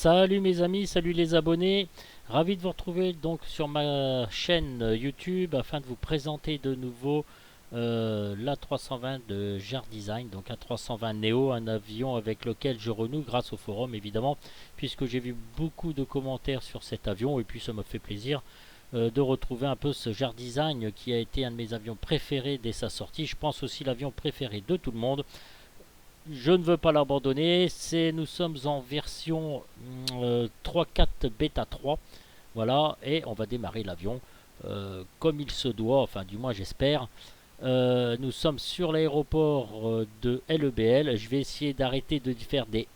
Salut mes amis, salut les abonnés, ravi de vous retrouver donc sur ma chaîne YouTube afin de vous présenter de nouveau l'A320 de Jar Design, donc A320 Neo, un avion avec lequel je renoue grâce au forum évidemment, puisque j'ai vu beaucoup de commentaires sur cet avion et puis ça m'a fait plaisir de retrouver un peu ce Jar Design qui a été un de mes avions préférés dès sa sortie, je pense aussi l'avion préféré de tout le monde. Je ne veux pas l'abandonner. Nous sommes en version 3.4 bêta 3. Voilà, et on va démarrer l'avion comme il se doit, enfin du moins j'espère. Nous sommes sur l'aéroport de LEBL. Je vais essayer d'arrêter de faire des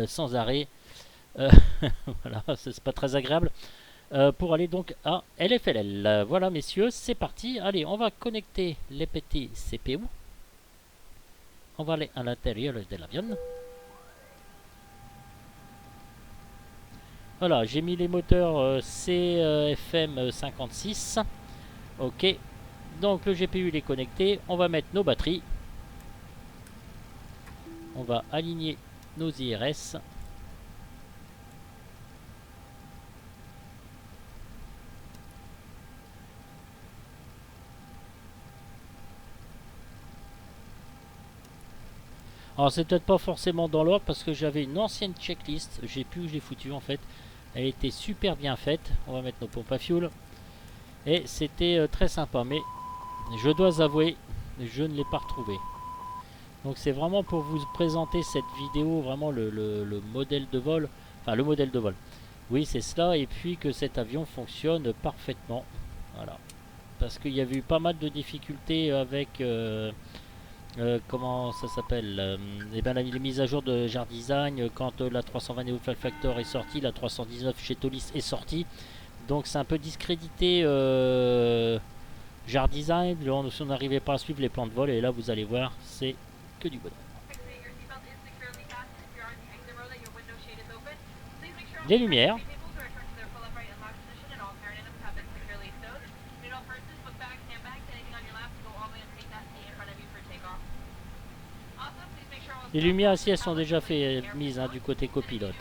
sans arrêt. Euh, voilà, c'est pas très agréable. Pour aller donc à LFLL. Voilà messieurs, c'est parti. Allez, on va connecter les petits CPU. On va aller à l'intérieur de l'avion. Voilà, j'ai mis les moteurs CFM 56. Ok. Donc le GPU il est connecté. On va mettre nos batteries. On va aligner nos IRS. Alors c'est peut-être pas forcément dans l'ordre parce que j'avais une ancienne checklist. J'ai plus où je l'ai foutu en fait. Elle était super bien faite. On va mettre nos pompes à fuel. Et c'était très sympa. Mais je dois avouer, je ne l'ai pas retrouvé. Donc c'est vraiment pour vous présenter cette vidéo, vraiment le modèle de vol. Enfin le modèle de vol. Oui c'est cela. Et puis que cet avion fonctionne parfaitement. Voilà. Parce qu'il y avait eu pas mal de difficultés avec... comment ça s'appelle et ben, les mises à jour de Jar Design quand la 320 Neo Flight Factor est sortie, la 319 chez Tolis est sortie. Donc c'est un peu discrédité Jar Design. On n'arrivait pas à suivre les plans de vol et là vous allez voir, c'est que du bonheur. Les lumières. Les lumières ici elles sont déjà fait mises du côté copilote.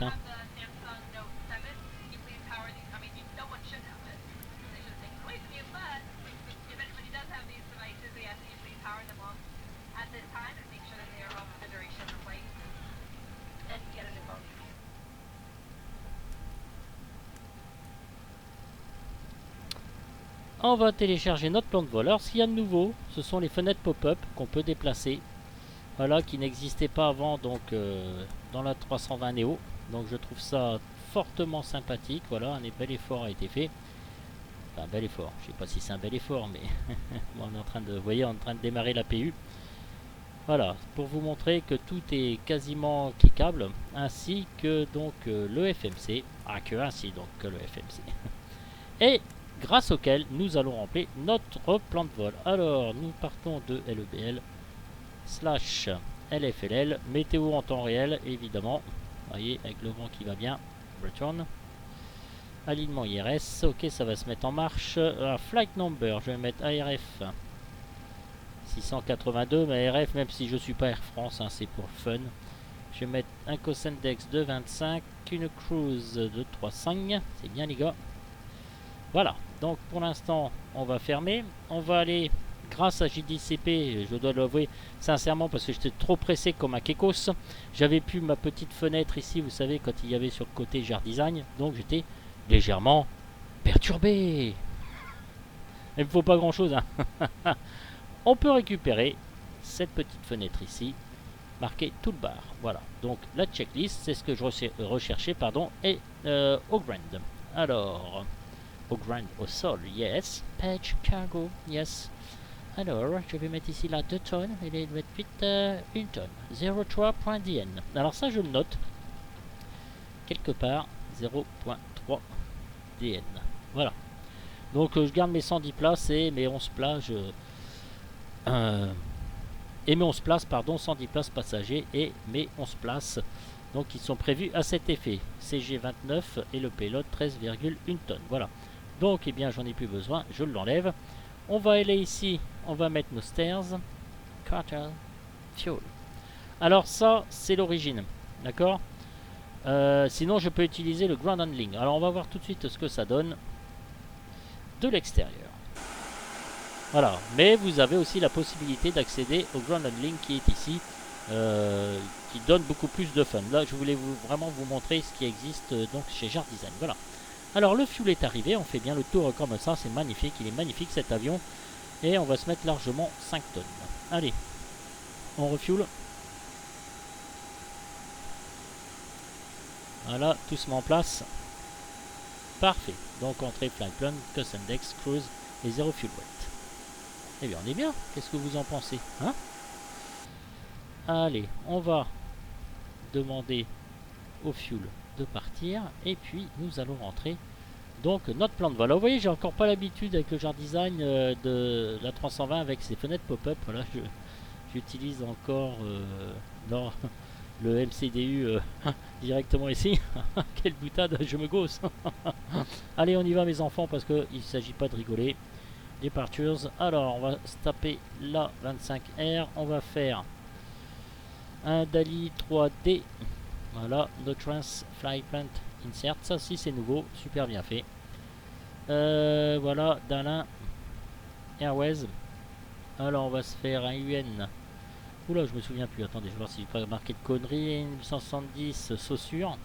On va télécharger notre plan de vol. Alors ce qu'il y a de nouveau, ce sont les fenêtres pop-up qu'on peut déplacer. Voilà, qui n'existait pas avant donc dans la 320 Neo. Donc je trouve ça fortement sympathique. Voilà, un bel effort a été fait. Enfin, un bel effort. Je sais pas si c'est un bel effort, mais on est en train de, vous voyez, on est en train de démarrer l'APU. Voilà, pour vous montrer que tout est quasiment cliquable, ainsi que donc le FMC, ainsi donc que le FMC. Et grâce auquel nous allons remplir notre plan de vol. Alors, nous partons de LEBL slash LFLL, météo en temps réel évidemment, vous voyez avec le vent qui va bien, return, alignement IRS, ok ça va se mettre en marche. Flight number, je vais mettre ARF 682, mais ARF même si je suis pas Air France, c'est pour fun. Je vais mettre un Cosendex de 25, une cruise de 3,5, c'est bien les gars. Voilà, donc pour l'instant on va fermer, on va aller grâce à JDCP, je dois l'avouer sincèrement parce que j'étais trop pressé comme un Kekos. J'avais plus ma petite fenêtre ici, vous savez, quand il y avait sur le côté Jar Design. Donc j'étais légèrement perturbé. Il ne faut pas grand chose. On peut récupérer cette petite fenêtre ici, marquée toolbar. Voilà, donc la checklist, c'est ce que je recherchais, pardon, et au grand. Alors, au grand, au sol, yes. Page cargo, yes. Alors, je vais mettre ici la 2 tonnes et les mettre vite 1 tonne. 0,3.dn. Alors ça, je le note. Quelque part, 0,3 dn. Voilà. Donc, je garde mes 110 places et mes 11 places... et mes 11 places, pardon, 110 places passagers et mes 11 places donc qui sont prévues à cet effet. CG29 et le payload 13,1 tonnes. Voilà. Donc, eh bien, j'en ai plus besoin. Je l'enlève. On va aller ici, on va mettre nos stairs, carter, fuel. Alors ça, c'est l'origine, d'accord? Sinon je peux utiliser le ground handling. Alors on va voir tout de suite ce que ça donne de l'extérieur. Voilà, mais vous avez aussi la possibilité d'accéder au ground handling qui est ici, qui donne beaucoup plus de fun. Là je voulais vraiment vous montrer ce qui existe donc chez Jar Design. Voilà. Alors le fuel est arrivé, on fait bien le tour comme ça, c'est magnifique, il est magnifique cet avion. Et on va se mettre largement 5 tonnes. Allez, on refuel. Voilà, tout se met en place. Parfait. Donc entrée, flight plan, custom dex, cruise et 0 fuel weight. Eh bien on est bien, qu'est-ce que vous en pensez, hein? Allez, on va demander au fuel de partir. Et puis nous allons rentrer donc notre plan de vol. Vous voyez, j'ai encore pas l'habitude avec le Jar Design de la 320 avec ses fenêtres pop-up. Voilà, j'utilise encore le MCDU directement ici. Quelle boutade, je me gausse. Allez, on y va mes enfants parce qu'il ne s'agit pas de rigoler. Departures. Alors, on va se taper la 25R. On va faire un DALI 3D. Voilà, No Trans Fly Plant Insert. Ça aussi, c'est nouveau. Super bien fait. Voilà, Dalin Airways. Alors, on va se faire un UN. Oula, je me souviens plus. Attendez, je vais voir si j'ai pas marqué de conneries. 1870 Saussure.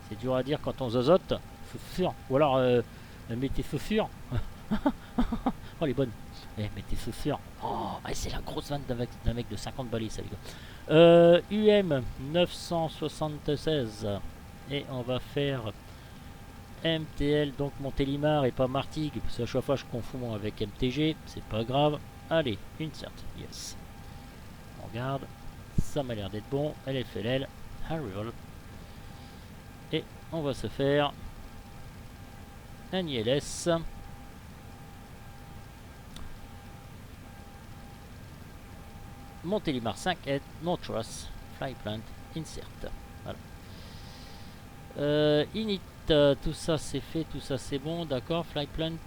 C'est dur à dire quand on zozote. Saussure. Ou alors, mettez Saussure. Oh, elle est bonne. Eh, mettez Saussure. Oh, c'est la grosse vanne d'un mec de 50 balais, ça, les gars. UM 976. Et on va faire MTL, donc Montélimar et pas Martigues. Parce que à chaque fois, je confonds avec MTG. C'est pas grave. Allez, insert. Yes. On regarde, ça m'a l'air d'être bon. LFLL, Arrival. Et on va se faire un ILS. Montélimar 5 et Notros, Flyplant, Insert. Voilà. Init, tout ça c'est fait, tout ça c'est bon, d'accord. Flyplant.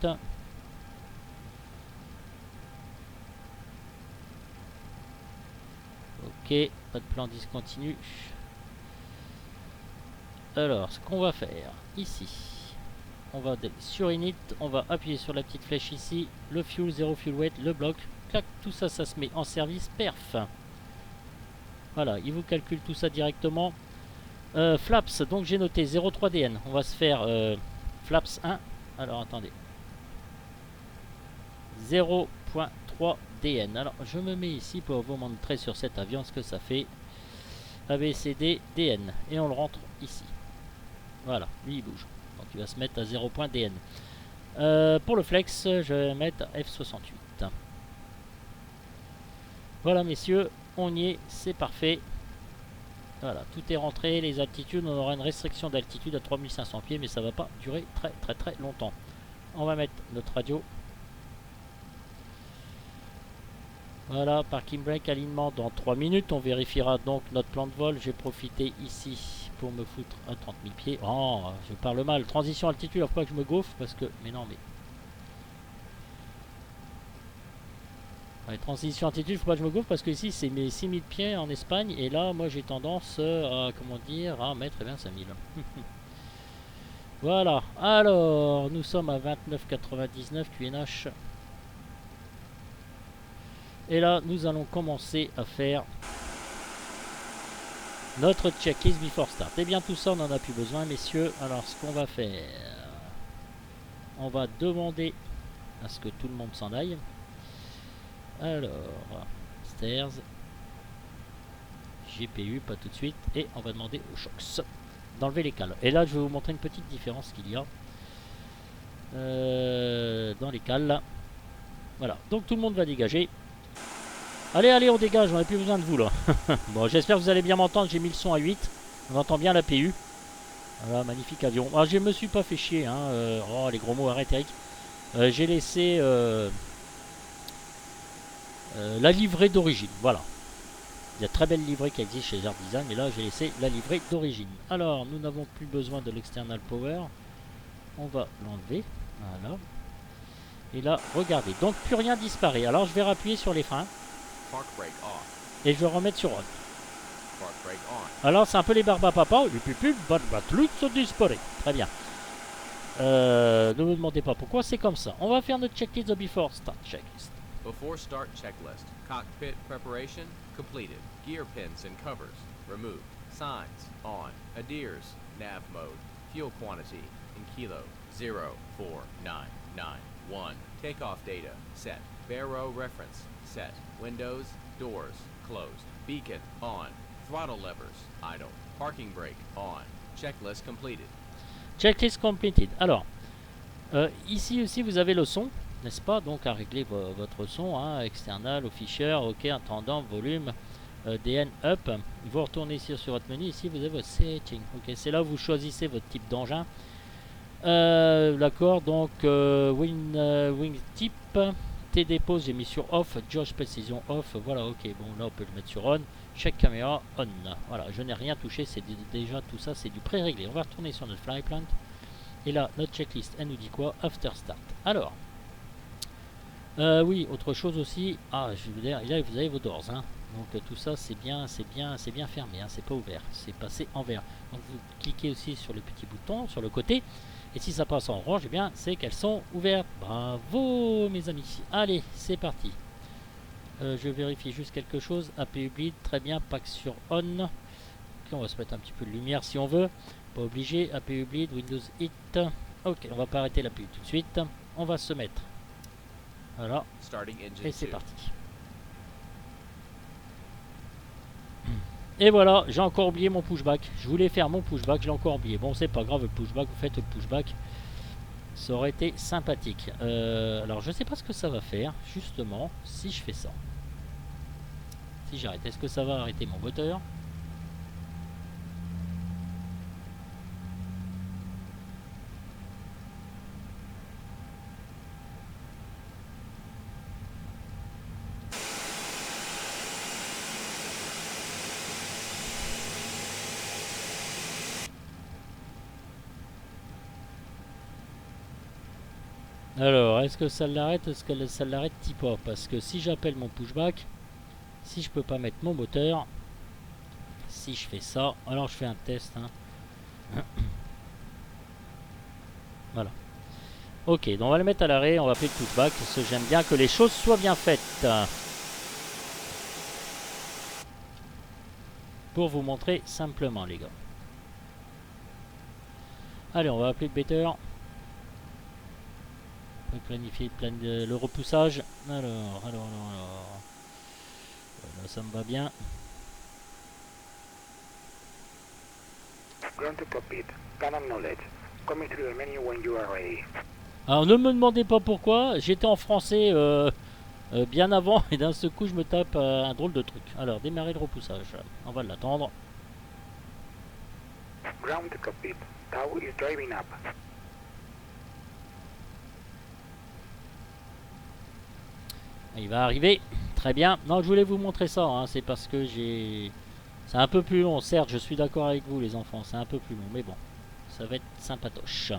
Ok, pas de plan discontinu. Alors, ce qu'on va faire ici, on va sur Init, on va appuyer sur la petite flèche ici, le fuel, 0 fuel weight, le bloc, clac, tout ça, ça se met en service perf. Voilà, il vous calcule tout ça directement. Flaps, donc j'ai noté 0,3 DN. On va se faire Flaps 1. Alors attendez. 0,3 DN. Alors je me mets ici pour vous montrer sur cet avion ce que ça fait. ABCD DN. Et on le rentre ici. Voilà, lui il bouge. Donc il va se mettre à 0.DN. Pour le flex, je vais mettre F68. Voilà messieurs, on y est, c'est parfait. Voilà, tout est rentré, les altitudes, on aura une restriction d'altitude à 3500 pieds, mais ça va pas durer très longtemps. On va mettre notre radio. Voilà, parking brake, alignement dans 3 minutes. On vérifiera donc notre plan de vol. J'ai profité ici pour me foutre à 30 000 pieds. Oh, je parle mal. Transition altitude, il faut pas que je me gaufre parce que... Mais non, mais... Ouais, transition altitude, il faut pas que je me gaufre parce que ici c'est mes 6000 pieds en Espagne. Et là, moi j'ai tendance à, comment dire, à mettre bien 5000. Voilà. Alors, nous sommes à 29,99 QNH. Et là, nous allons commencer à faire notre checklist before start. Et bien tout ça, on n'en a plus besoin, messieurs. Alors, ce qu'on va faire, on va demander à ce que tout le monde s'en aille. Alors, stairs, GPU, pas tout de suite. Et on va demander aux shocks d'enlever les cales. Et là, je vais vous montrer une petite différence qu'il y a dans les cales. Là. Voilà, donc tout le monde va dégager. Allez, allez, on dégage, on n'a plus besoin de vous là. Bon, j'espère que vous allez bien m'entendre, j'ai mis le son à 8. On entend bien la PU. Voilà, magnifique avion. Alors, je me suis pas fait chier, hein. Oh, les gros mots, arrête Eric. J'ai laissé la livrée d'origine, voilà. Il y a très belle livrée qui existe chez Jar Design, mais là, j'ai laissé la livrée d'origine. Alors, nous n'avons plus besoin de l'external power. On va l'enlever, voilà. Et là, regardez, donc plus rien disparaît. Alors, je vais rappuyer sur les freins. Et je vais remettre sur on. Alors c'est un peu les barbapapa. Très bien. Ne me demandez pas pourquoi, c'est comme ça. On va faire notre checklist de before start checklist. Before start checklist. Cockpit preparation completed. Gear pins and covers removed. Signs on. Adheres. Nav mode. Fuel quantity in kilo 04991. Takeoff data set. Barrow reference set. Windows, doors closed. Beacon on. Throttle levers idle. Parking brake on. Checklist completed. Checklist completed. Alors, ici aussi vous avez le son, n'est-ce pas? Donc à régler votre son, hein, external, officier, ok, intendant, volume, DN up. Vous retournez ici sur votre menu, ici vous avez votre setting. Ok, c'est là où vous choisissez votre type d'engin. D'accord, donc wing type, TD pose, j'ai mis sur off, Judge précision off, voilà, ok, bon là on peut le mettre sur on, check caméra on, voilà, je n'ai rien touché, c'est déjà tout ça, c'est du pré-réglé. On va retourner sur notre flyplant, et là, notre checklist, elle nous dit quoi? After start. Alors, oui, autre chose aussi, je vais vous dire, là vous avez vos doors, hein. Donc tout ça c'est bien fermé, hein, c'est pas ouvert, c'est passé en vert. Donc vous cliquez aussi sur le petit bouton sur le côté. Et si ça passe en orange, eh bien, c'est qu'elles sont ouvertes. Bravo, mes amis. Allez, c'est parti. Je vérifie juste quelque chose. APU bleed, très bien. Pack sur on. Ok, on va se mettre un petit peu de lumière si on veut. Pas obligé. APU bleed, Windows hit. Ok, on va pas arrêter l'APU tout de suite. On va se mettre. Voilà. Et c'est parti. Et voilà, j'ai encore oublié mon pushback. Je voulais faire mon pushback, je l'ai encore oublié. Bon, c'est pas grave, le pushback, vous faites le pushback. Ça aurait été sympathique. Alors, je sais pas ce que ça va faire, justement, si je fais ça. Si j'arrête, est-ce que ça va arrêter mon moteur? Alors, est-ce que ça l'arrête? Est-ce que ça l'arrête pas? Parce que si j'appelle mon pushback, si je peux pas mettre mon moteur, si je fais ça, alors je fais un test. Hein. Voilà. Ok, donc on va le mettre à l'arrêt, on va appeler le pushback, parce que j'aime bien que les choses soient bien faites. Pour vous montrer simplement, les gars. Allez, on va appeler le better. Planifier le repoussage. Alors. Là, ça me va bien. Alors ne me demandez pas pourquoi, j'étais en français bien avant et d'un seul coup je me tape un drôle de truc. Alors démarrer le repoussage, on va l'attendre. Ground to cockpit. Tau is driving up. Il va arriver, très bien. Non, je voulais vous montrer ça, hein. C'est parce que j'ai... C'est un peu plus long, certes, je suis d'accord avec vous les enfants, c'est un peu plus long, mais bon, ça va être sympatoche.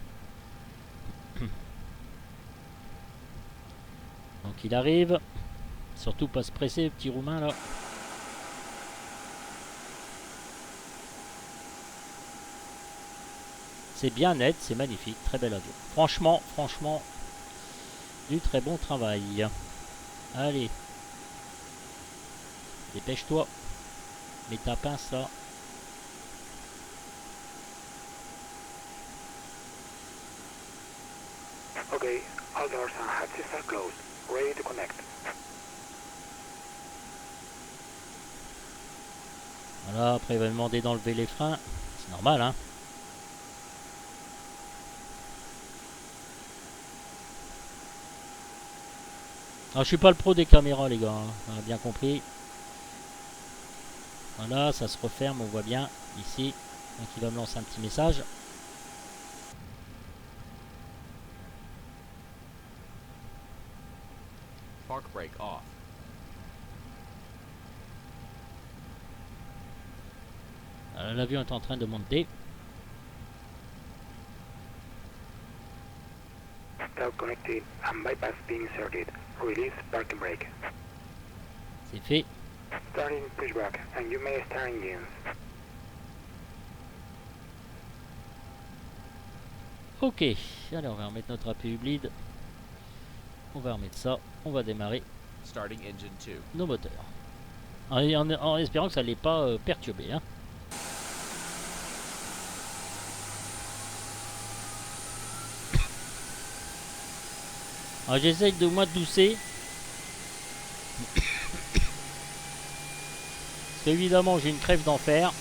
Donc il arrive, surtout pas se presser, le petit roumain là. C'est bien net, c'est magnifique, très bel avion. Franchement, du très bon travail. Allez. Dépêche-toi. Mets ta pince là. Ok, all doors and hatches are closed. Ready to connect. Voilà, après il va me demander d'enlever les freins. C'est normal, hein. Alors, je suis pas le pro des caméras, les gars, hein. On a bien compris. Voilà, ça se referme, on voit bien ici. Donc il va me lancer un petit message. Park brake off. L'avion est en train de monter. Connected and bypass being inserted. Release parking brake. C'est fait. Starting pushback, and you may start engines. Ok, allez, on va remettre notre APU bleed. On va remettre ça. On va démarrer Starting engine 2. nos moteurs. En espérant que ça ne l'ait pas perturbé. Hein. Alors j'essaye de moins doucer. Parce qu'évidemment j'ai une crève d'enfer.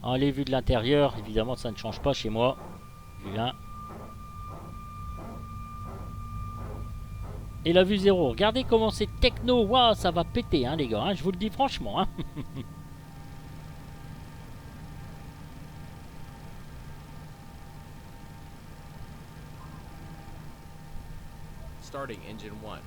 Alors les vues de l'intérieur, évidemment ça ne change pas chez moi. Vue 1. Et la vue 0. Regardez comment c'est techno. Waouh, ça va péter hein les gars. Hein, je vous le dis franchement. Hein. Starting engine 1.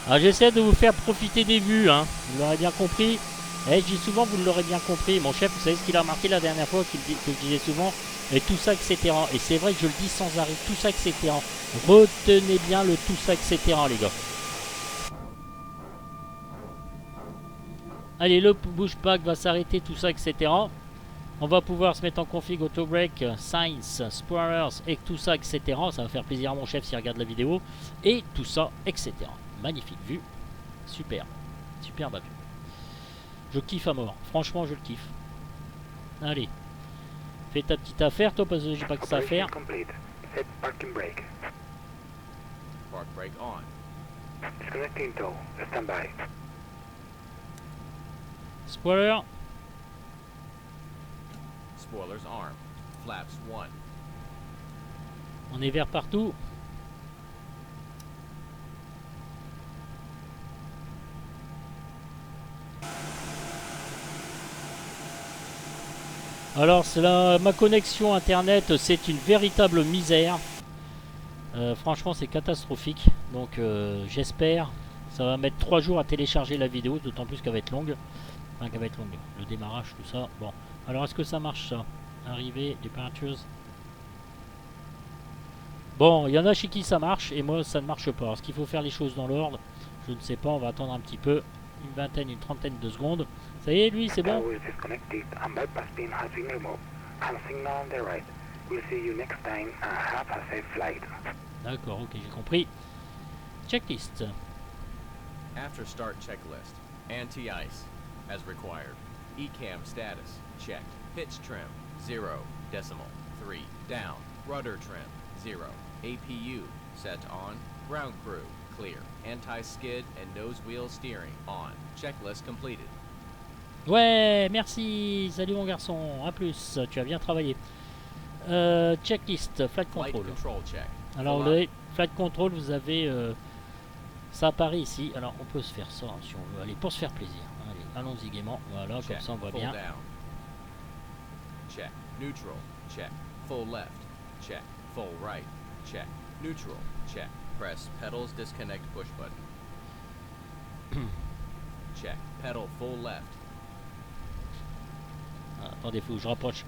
Alors j'essaie de vous faire profiter des vues, hein. Vous l'aurez bien compris. Et je dis souvent, vous l'aurez bien compris. Mon chef, vous savez ce qu'il a remarqué la dernière fois, que je disais souvent, et tout ça, etc. Et c'est vrai que je le dis sans arrêt, tout ça, etc. Retenez bien le tout ça, etc. les gars. Allez, le pushback va s'arrêter, tout ça, etc. On va pouvoir se mettre en config auto break, science, spoilers et tout ça, etc. Ça va faire plaisir à mon chef s'il regarde la vidéo. Et tout ça, etc. Magnifique vue. Super. Superbe vue. Je kiffe à mort. Franchement, je le kiffe. Allez. Fais ta petite affaire, toi, parce que j'ai pas que ça à faire. Complete. Set parking brake. Park brake on. Disconnecting tow. Stand by. Spoiler. Spoilers armed. Flaps 1. On est vert partout. Alors ma connexion internet c'est une véritable misère. Franchement c'est catastrophique. Donc j'espère. Ça va mettre 3 jours à télécharger la vidéo. D'autant plus qu'elle va être longue. Enfin qu'elle va être longue. Le démarrage tout ça. Bon. Alors est-ce que ça marche ça? Arrivée, departures. Bon, il y en a chez qui ça marche. Et moi ça ne marche pas. Est-ce qu'il faut faire les choses dans l'ordre? Je ne sais pas. On va attendre un petit peu. Une vingtaine, une trentaine de secondes. Ça y est, lui, c'est bon? D'accord, ok, j'ai compris. Checklist. After start checklist. Anti-ice. As required. ECAM status. Checked. Pitch trim. 0. Decimal. 3. Down. Rudder trim. 0. APU. Set on. Ground crew. Clear. Anti-skid and nose wheel steering. On. Checklist completed. Ouais, merci. Salut mon garçon. A plus. Tu as bien travaillé. Checklist. Flight control. Check. Alors, le flight control, vous avez... ça apparaît ici. Alors, on peut se faire ça si on veut. Allez, pour se faire plaisir. Allez, allons-y gaiement. Voilà, Check. comme ça on voit Full bien. down. Check. Neutral. Check. Full left. Check. Full right. Check. Neutral. Check. Press pedals disconnect push button. Check. Pedal full left. Ah, attendez, faut que je rapproche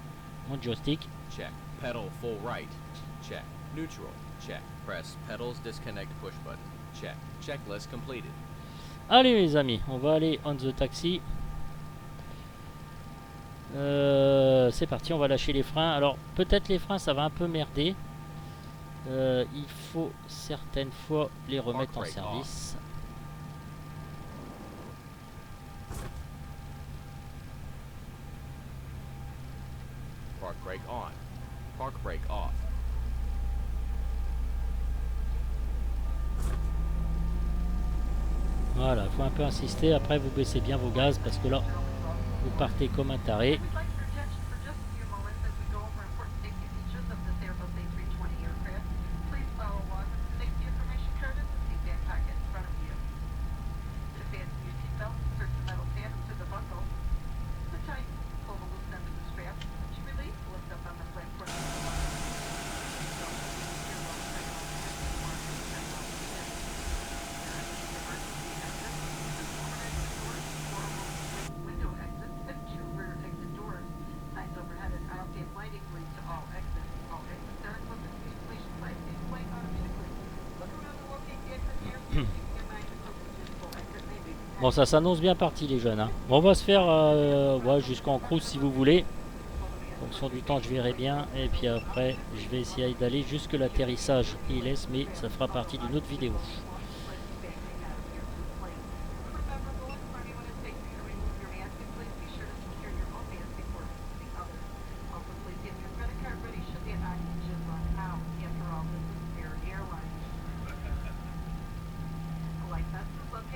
mon joystick. Check. Pedal full right. Check. Neutral. Check. Press pedals disconnect push button. Check. Checklist completed. Allez les amis, on va aller on the taxi. C'est parti, on va lâcher les freins. Alors peut-être les freins ça va un peu merder. Il faut certaines fois les remettre en service. Park brake on. Park brake off. Voilà, faut un peu insister. Après vous baissez bien vos gaz parce que là vous partez comme un taré. Bon, ça s'annonce bien parti les jeunes. Hein. Bon, on va se faire ouais, jusqu'en cruise si vous voulez. En fonction du temps, je verrai bien. Et puis après, je vais essayer d'aller jusque l'atterrissage ILS, mais ça fera partie d'une autre vidéo.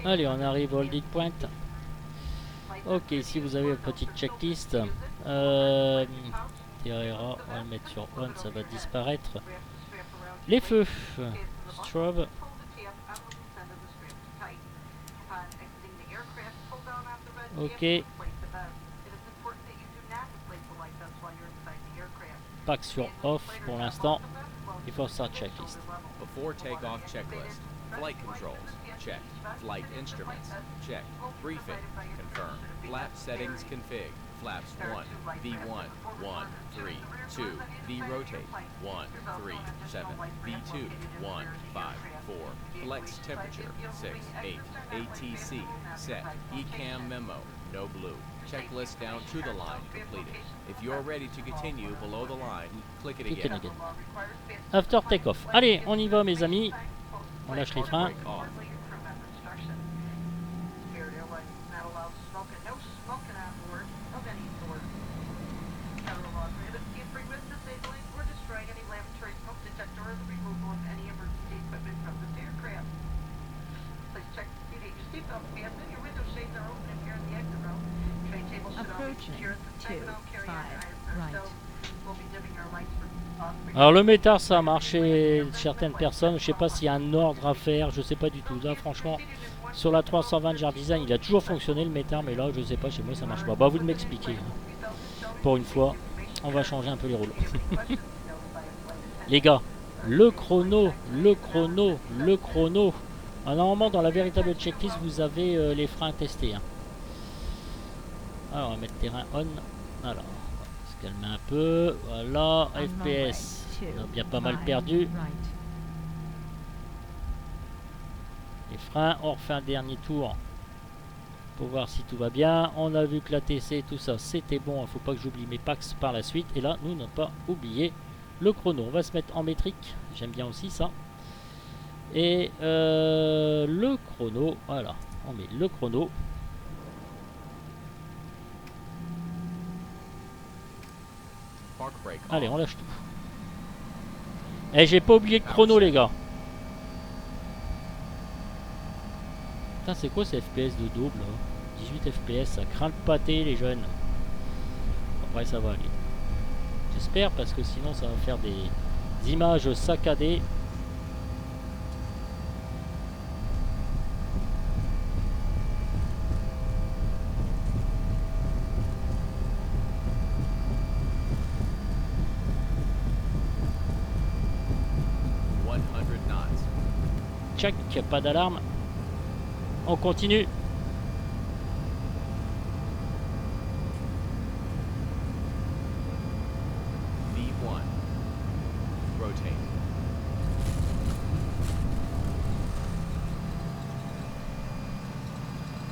Allez, on arrive au holding point. Ok, ici vous avez une petite checklist. Terrera, on va le mettre sur on, ça va disparaître. Les feux. Strobe. Ok. Pack sur off pour l'instant. Il faut start checklist. Before takeoff checklist. Flight controls. Check. Flight instruments. Check. Briefing. Confirm. Flap settings config. Flaps 1. V1. 1. 3. 2. V rotate. 1. 3. 7. V2. 1. 5. 4. Flex temperature. 6. 8. ATC. Set. ECAM memo. No blue. Checklist down to the line completed. If you're ready to continue below the line, click it again. After takeoff. Allez, on y va mes amis. On lâche les freins. Alors le métard ça a marché certaines personnes, je sais pas s'il y a un ordre à faire, je sais pas du tout. Là franchement sur la 320 Jar Design il a toujours fonctionné le métard, mais là je sais pas, chez moi ça marche pas. Bah vous de m'expliquer. Pour une fois, on va changer un peu les rôles. Les gars, le chrono. Alors, normalement dans la véritable checklist vous avez les freins testés. Hein. Alors on va mettre terrain on. Alors. Calmer un peu, voilà, FPS, on a bien pas mal perdu. Les freins, on refait un dernier tour pour voir si tout va bien. On a vu que la TC, tout ça, c'était bon, il ne faut pas que j'oublie mes packs par la suite. Et là, nous n'avons pas oublié le chrono. On va se mettre en métrique, j'aime bien aussi ça. Et le chrono, voilà, on met le chrono. Allez, on lâche tout. Et j'ai pas oublié le chrono, les gars. Putain, c'est quoi ces FPS de double là 18 FPS, ça craint le pâté, les jeunes. Après, ça va aller. J'espère, parce que sinon, ça va faire des images saccadées. Check, pas d'alarme. On continue. V1. Rotate.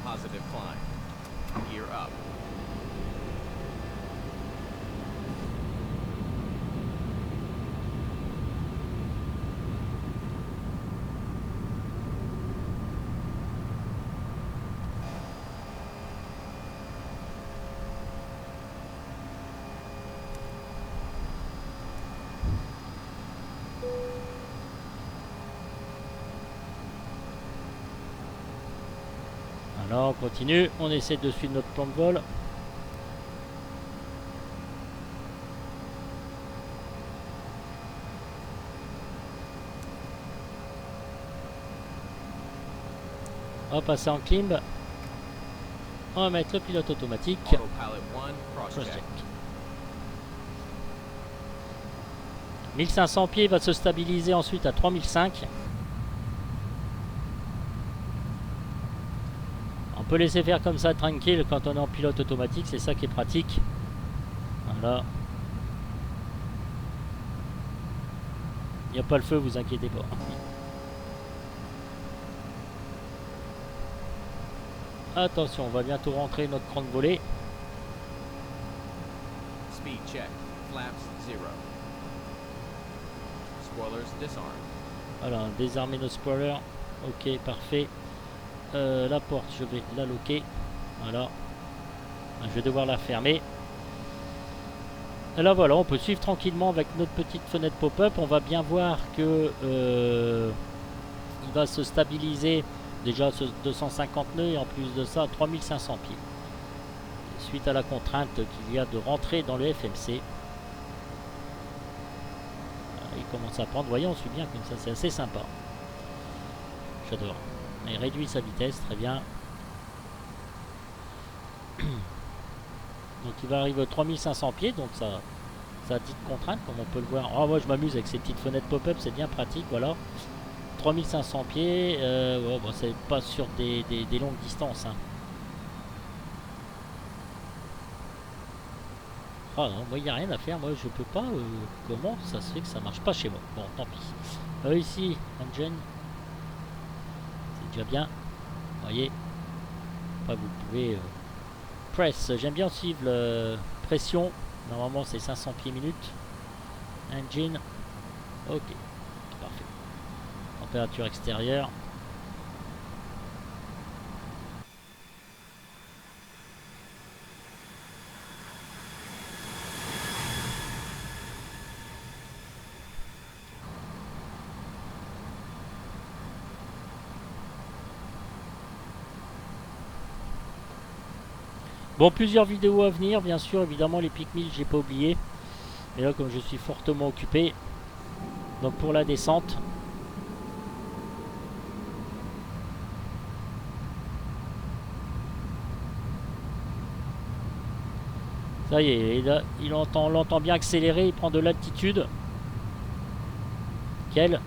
Positive climb. Gear up. Alors on continue, on essaie de suivre notre plan de vol. On va passer en climb. On va mettre le pilote automatique. Cross-check. 1500 pieds, va se stabiliser ensuite à 3005. On peut laisser faire comme ça tranquille quand on est en pilote automatique, c'est ça qui est pratique. Voilà. Il n'y a pas le feu, vous inquiétez pas. Attention, on va bientôt rentrer notre grande volée. Speed check. Flaps 0. Spoilers disarmed. Voilà, désarmer nos spoilers. Ok, parfait. La porte, je vais la loquer. Voilà. Je vais devoir la fermer. Et là voilà, on peut suivre tranquillement avec notre petite fenêtre pop-up. On va bien voir que il va se stabiliser déjà ce 250 nœuds et en plus de ça 3500 pieds. Suite à la contrainte qu'il y a de rentrer dans le FMC. Il commence à prendre, vous voyez, on suit bien comme ça, c'est assez sympa. J'adore. Il réduit sa vitesse, très bien. Donc il va arriver aux 3500 pieds, donc ça a petite contrainte, comme on peut le voir. Oh, moi je m'amuse avec ces petites fenêtres pop-up, c'est bien pratique, voilà. 3500 pieds, ouais, bon, c'est pas sur des longues distances. Hein. Ah non, moi il n'y a rien à faire, moi je peux pas. Comment ça se fait que ça marche pas chez moi? Bon, tant pis. Ici, engine. C'est déjà bien. Vous voyez. Après, vous pouvez. Press, j'aime bien suivre la pression. Normalement, c'est 500 pieds minute. Engine. Ok. Parfait. Température extérieure. Bon, plusieurs vidéos à venir, bien sûr, évidemment les pics 1000, j'ai pas oublié. Mais là, comme je suis fortement occupé, donc pour la descente. Ça y est, là, on l'entend bien accélérer, il prend de l'altitude. Quel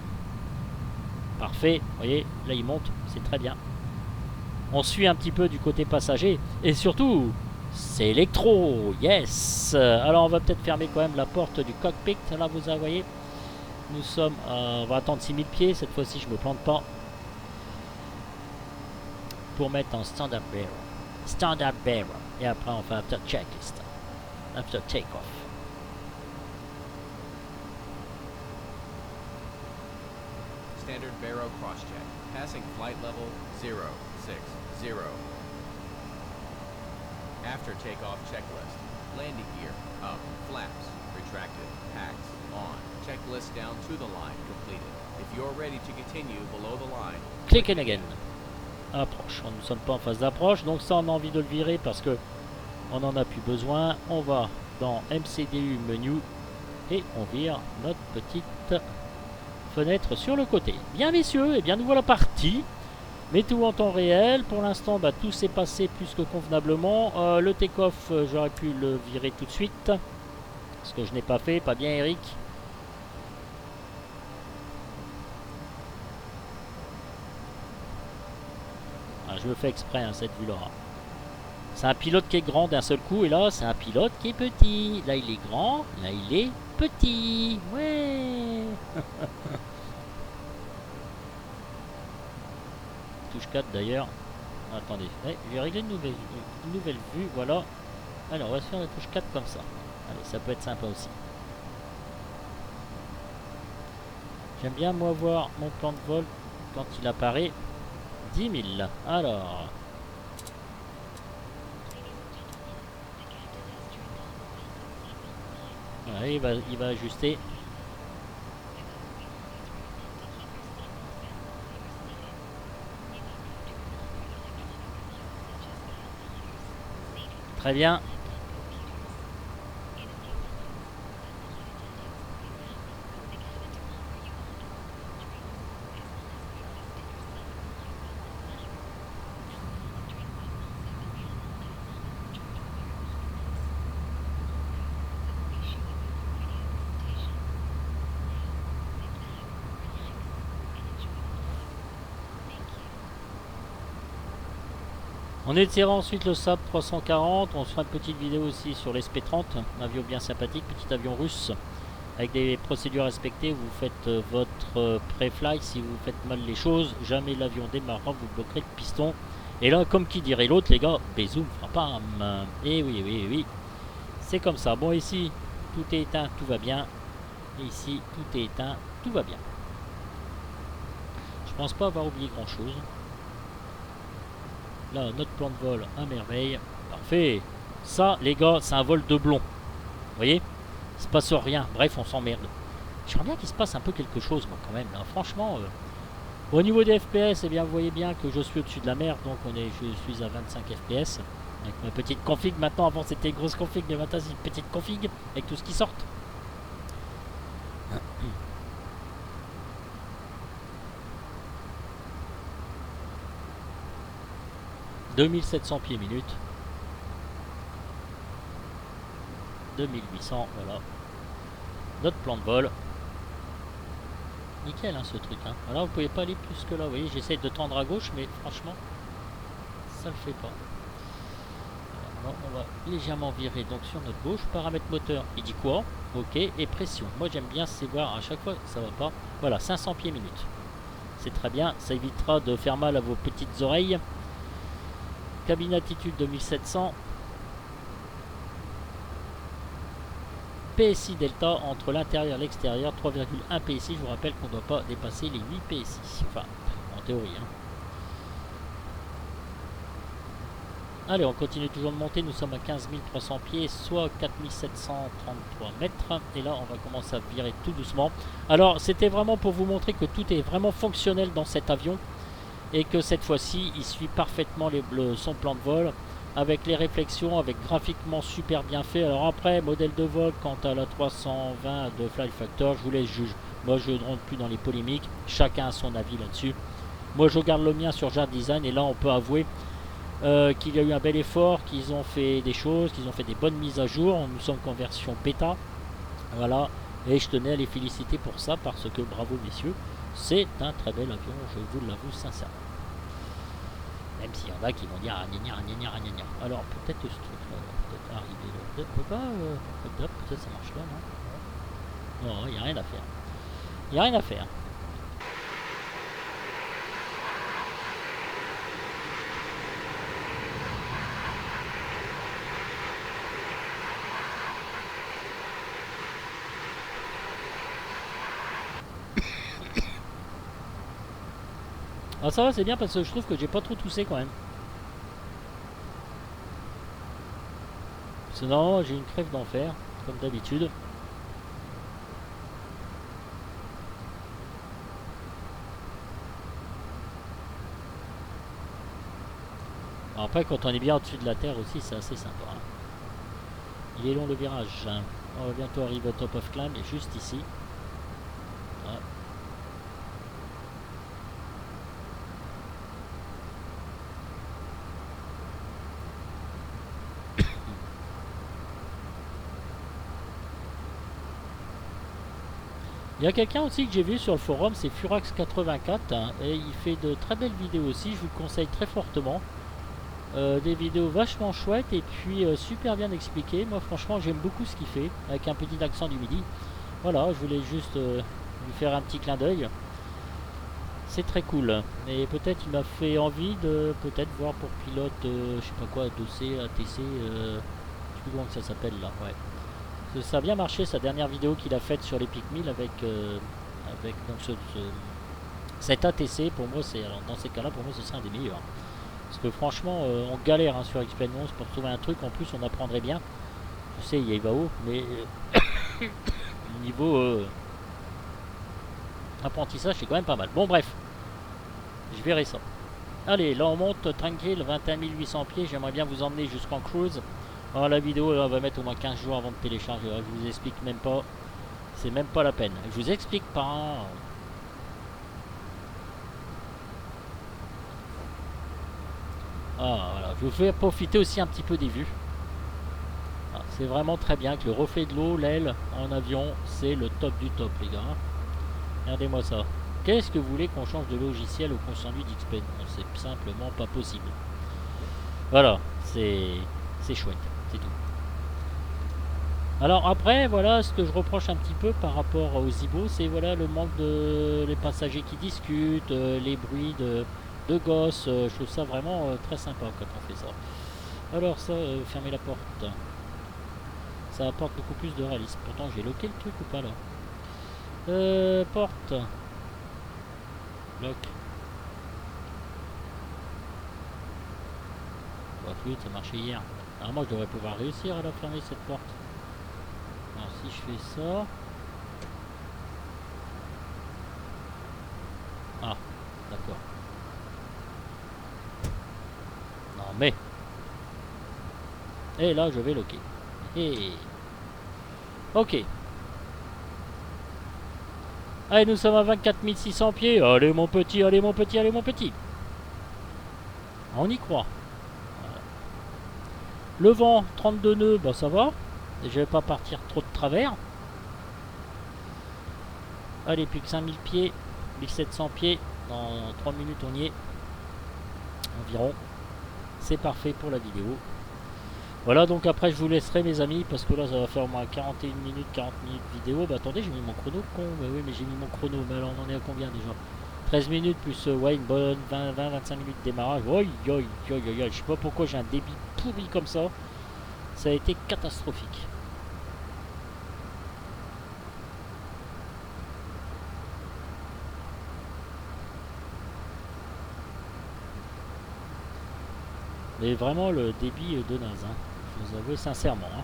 parfait, vous voyez, là il monte, c'est très bien. On suit un petit peu du côté passager. Et surtout, c'est électro. Yes. Alors, on va peut-être fermer quand même la porte du cockpit. Là, vous voyez, nous sommes... on va attendre 6000 pieds. Cette fois-ci, je me plante pas. Pour mettre en standard barrel. Standard barrel. Et après, on fait after checklist. After take-off. Standard Barrow cross-check. Passing flight level 060. After takeoff checklist. Landing gear up. Flaps retracted. Packs on. Checklist down to the line completed. If you're ready to continue below the line. Click and again. Approche. Nous ne sommes pas en phase d'approche. Donc ça, on a envie de le virer parce que on n'en a plus besoin. On va dans MCDU menu et on vire notre petite fenêtre sur le côté. Bien messieurs, et bien nous voilà partis. Mais tout en temps réel. Pour l'instant, bah, tout s'est passé plus que convenablement. Le take-off, j'aurais pu le virer tout de suite. Ce que je n'ai pas fait. Pas bien, Eric. Ah, je le fais exprès, hein, cette vue-là. C'est un pilote qui est grand d'un seul coup. Et là, c'est un pilote qui est petit. Là, il est grand. Là, il est petit. Ouais. Touche 4 d'ailleurs. Attendez, j'ai réglé une nouvelle vue, voilà. Alors on va se faire la touche 4 comme ça. Allez, ça peut être sympa aussi. J'aime bien moi voir mon plan de vol quand il apparaît. 10 000. Alors. Voilà, il va ajuster. Très bien. On étirera ensuite le Saab 340. On se fera une petite vidéo aussi sur l'SP30, un avion bien sympathique, petit avion russe avec des procédures respectées. Vous faites votre pré-flight. Si vous faites mal les choses, jamais l'avion démarrera, vous bloquerez le piston Et là, comme qui dirait l'autre, les gars, bézoum, pam. Et oui, oui, oui. C'est comme ça. Bon, ici, tout est éteint, tout va bien. Et ici, tout est éteint, tout va bien. Je pense pas avoir oublié grand chose. Là, notre plan de vol à merveille. Parfait. Ça, les gars, c'est un vol de blond. Vous voyez? Il se passe rien. Bref, on s'emmerde. J'aimerais bien qu'il se passe un peu quelque chose, moi, quand même. Là. Franchement, au niveau des FPS, eh bien, vous voyez bien que je suis au-dessus de la mer. Donc, je suis à 25 FPS. Avec ma petite config. Maintenant, avant, c'était une grosse config. Mais maintenant, c'est une petite config. Avec tout ce qui sort. 2700 pieds minute. 2800, voilà. Notre plan de vol. Nickel hein, ce truc. Hein. Alors vous pouvez pas aller plus que là. Vous voyez, j'essaie de tendre à gauche, mais franchement, ça le fait pas. Alors, on va légèrement virer donc sur notre gauche. Paramètre moteur, il dit quoi? Ok, et pression. Moi j'aime bien c'est voir à chaque fois ça va pas. Voilà, 500 pieds minute. C'est très bien, ça évitera de faire mal à vos petites oreilles. Cabine attitude 2700. PSI delta entre l'intérieur et l'extérieur 3,1 PSI. Je vous rappelle qu'on ne doit pas dépasser les 8 PSI. Enfin, en théorie. Hein. Allez, on continue toujours de monter. Nous sommes à 15 300 pieds, soit 4733 mètres. Et là, on va commencer à virer tout doucement. Alors, c'était vraiment pour vous montrer que tout est vraiment fonctionnel dans cet avion. Et que cette fois-ci, il suit parfaitement son plan de vol. Avec les réflexions, avec graphiquement super bien fait. Alors après, modèle de vol, quant à la 320 de Fly Factor, je vous laisse juger. Moi, je ne rentre plus dans les polémiques. Chacun a son avis là-dessus. Moi, je garde le mien sur Jar Design. Et là, on peut avouer qu'il y a eu un bel effort, qu'ils ont fait des choses, qu'ils ont fait des bonnes mises à jour. Nous sommes qu'en version bêta. Voilà. Et je tenais à les féliciter pour ça, parce que bravo, messieurs. C'est un très bel avion, je vous l'avoue sincèrement. Même s'il y en a qui vont dire alors peut-être ce truc là peut-être arriver là. Peut-être pas peut-être ça marche là, non? Non, il n'y a rien à faire. Il n'y a rien à faire. Ah ça va, c'est bien parce que je trouve que j'ai pas trop toussé quand même. Sinon j'ai une crève d'enfer, comme d'habitude. Après quand on est bien au-dessus de la terre aussi, c'est assez sympa. Hein. Il est long le virage. Hein. On va bientôt arriver au top of climb, et juste ici. Voilà. Il y a quelqu'un aussi que j'ai vu sur le forum, c'est Furax84, hein, et il fait de très belles vidéos aussi, je vous le conseille très fortement. Des vidéos vachement chouettes et puis super bien expliquées. Moi franchement j'aime beaucoup ce qu'il fait, avec un petit accent du midi. Voilà, je voulais juste lui faire un petit clin d'œil. C'est très cool. Et peut-être il m'a fait envie de peut-être voir pour pilote, je sais pas quoi, 2C, ATC, je sais plus comment que ça s'appelle là, ouais. Ça a bien marché sa dernière vidéo qu'il a faite sur l'Epic 1000 avec donc cet ATC. Pour moi, c'est dans ces cas-là, pour moi, ce serait un des meilleurs. Parce que franchement, on galère hein, sur Experience pour trouver un truc. En plus, on apprendrait bien. Je sais, il va haut, mais niveau apprentissage, c'est quand même pas mal. Bon, bref, je verrai ça. Allez, là, on monte tranquille, 21 800 pieds. J'aimerais bien vous emmener jusqu'en cruise. Alors la vidéo on va mettre au moins 15 jours avant de télécharger. Je vous explique même pas. C'est même pas la peine. Je vous explique pas. Ah voilà. Je vous fais profiter aussi un petit peu des vues. Ah, c'est vraiment très bien que le reflet de l'eau, l'aile en avion, c'est le top du top les gars. Regardez-moi ça. Qu'est-ce que vous voulez qu'on change de logiciel ou qu'on s'ennuie d'XP? C'est simplement pas possible. Voilà. C'est chouette. C'est tout. Alors après, voilà, ce que je reproche un petit peu par rapport aux Zibo, c'est voilà le manque de les passagers qui discutent, les bruits de gosse. Je trouve ça vraiment très sympa quand on fait ça. Alors ça, fermer la porte. Ça apporte beaucoup plus de réalisme. Pourtant j'ai loqué le truc ou pas là? Porte. Lock. Bah fluide, ça marchait hier. Normalement je devrais pouvoir réussir à la fermer cette porte. Alors si je fais ça... Ah, d'accord. Non mais... Et là je vais loquer. Et... Ok. Allez, nous sommes à 24 600 pieds. Allez mon petit, allez mon petit, allez mon petit. On y croit. Voilà. Le vent, 32 nœuds, bah ça va. Et je vais pas partir trop de travers. Allez, plus que 5000 pieds. 1700 pieds. Dans 3 minutes on y est. Environ. C'est parfait pour la vidéo. Voilà, donc après je vous laisserai mes amis, parce que là ça va faire au moins 41 minutes, 40 minutes vidéo. Bah attendez, j'ai mis mon chrono, con. Bah oui, mais j'ai mis mon chrono. Mais alors on en est à combien déjà? 13 minutes plus, ouais, une bonne 20-25 minutes de démarrage. Oi, oi, oi, oi. Je sais pas pourquoi j'ai un débit pourri comme ça. Ça a été catastrophique. Mais vraiment le débit de naze, hein. Je vous avoue sincèrement, hein.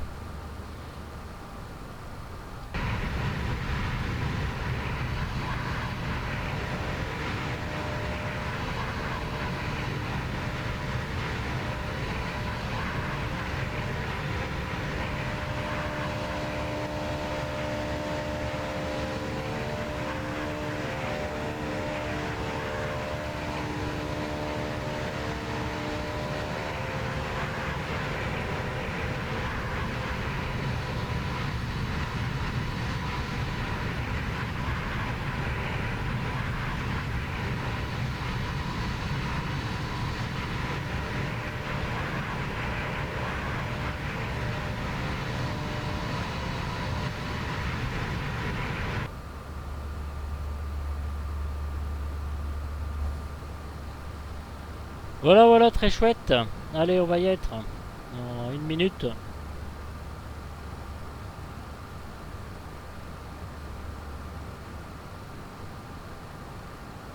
Voilà, voilà, très chouette. Allez, on va y être en 1 minute.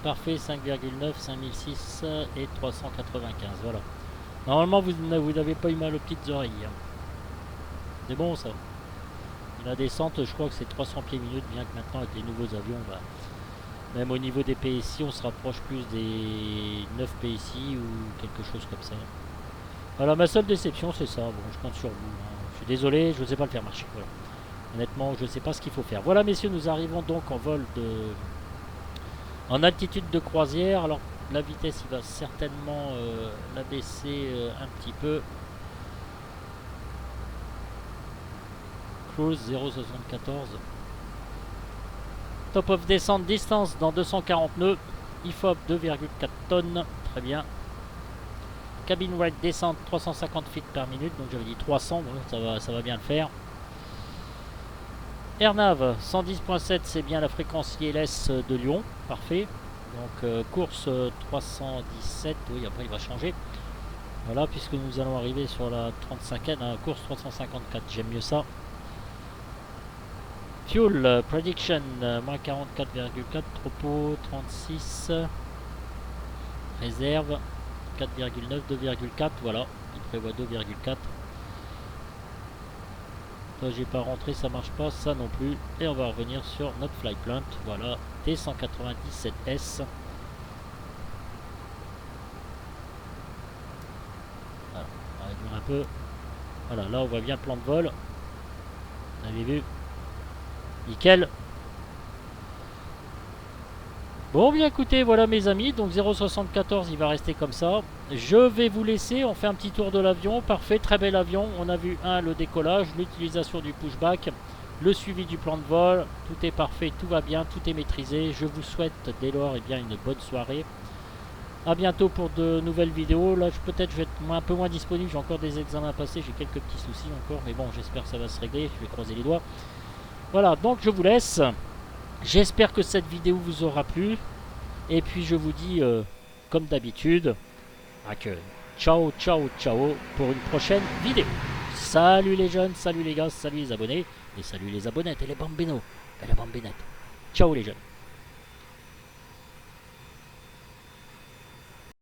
Parfait, 5,9, 5006 et 395. Voilà. Normalement, vous n'avez pas eu mal aux petites oreilles. C'est bon ça. Et la descente, je crois que c'est 300 pieds minute, bien que maintenant avec les nouveaux avions, bah, même au niveau des PSI, on se rapproche plus des 9 PSI ou quelque chose comme ça. Voilà, ma seule déception, c'est ça. Bon, je compte sur vous, hein. Je suis désolé, je ne sais pas le faire marcher. Voilà. Honnêtement, je ne sais pas ce qu'il faut faire. Voilà, messieurs, nous arrivons donc en vol en altitude de croisière. Alors, la vitesse, il va certainement la baisser un petit peu. Cruise 0,74. Top of descent distance dans 240 nœuds. IFOP 2,4 tonnes. Très bien. Cabin rate descente 350 feet par minute. Donc j'avais dit 300. Bon, ça va bien le faire. AirNav 110.7, c'est bien la fréquence ILS de Lyon. Parfait. Donc course 317. Oui, après il va changer. Voilà, puisque nous allons arriver sur la 35e. Course 354. J'aime mieux ça. Fuel prediction moins 44,4, tropo 36, réserve 4,9, 2,4, voilà, il prévoit 2,4. Ça j'ai pas rentré, ça marche pas, ça non plus. Et on va revenir sur notre flight plan, voilà, T197S. Voilà, on va réduire un peu. Voilà, là on voit bien le plan de vol. Vous avez vu? Nickel. Bon, bien écoutez, voilà mes amis, donc 0,74 il va rester comme ça. Je vais vous laisser, on fait un petit tour de l'avion. Parfait, très bel avion. On a vu le décollage, l'utilisation du pushback, le suivi du plan de vol. Tout est parfait, tout va bien, tout est maîtrisé. Je vous souhaite dès lors bien, une bonne soirée. A bientôt pour de nouvelles vidéos. Là, peut-être je vais être un peu moins disponible. J'ai encore des examens à passer, j'ai quelques petits soucis encore. Mais bon, j'espère que ça va se régler. Je vais croiser les doigts. Voilà, donc je vous laisse. J'espère que cette vidéo vous aura plu. Et puis je vous dis comme d'habitude, ciao, ciao, ciao pour une prochaine vidéo. Salut les jeunes, salut les gars, salut les abonnés, et salut les abonnettes et les bambinos et les bambinettes. Ciao les jeunes.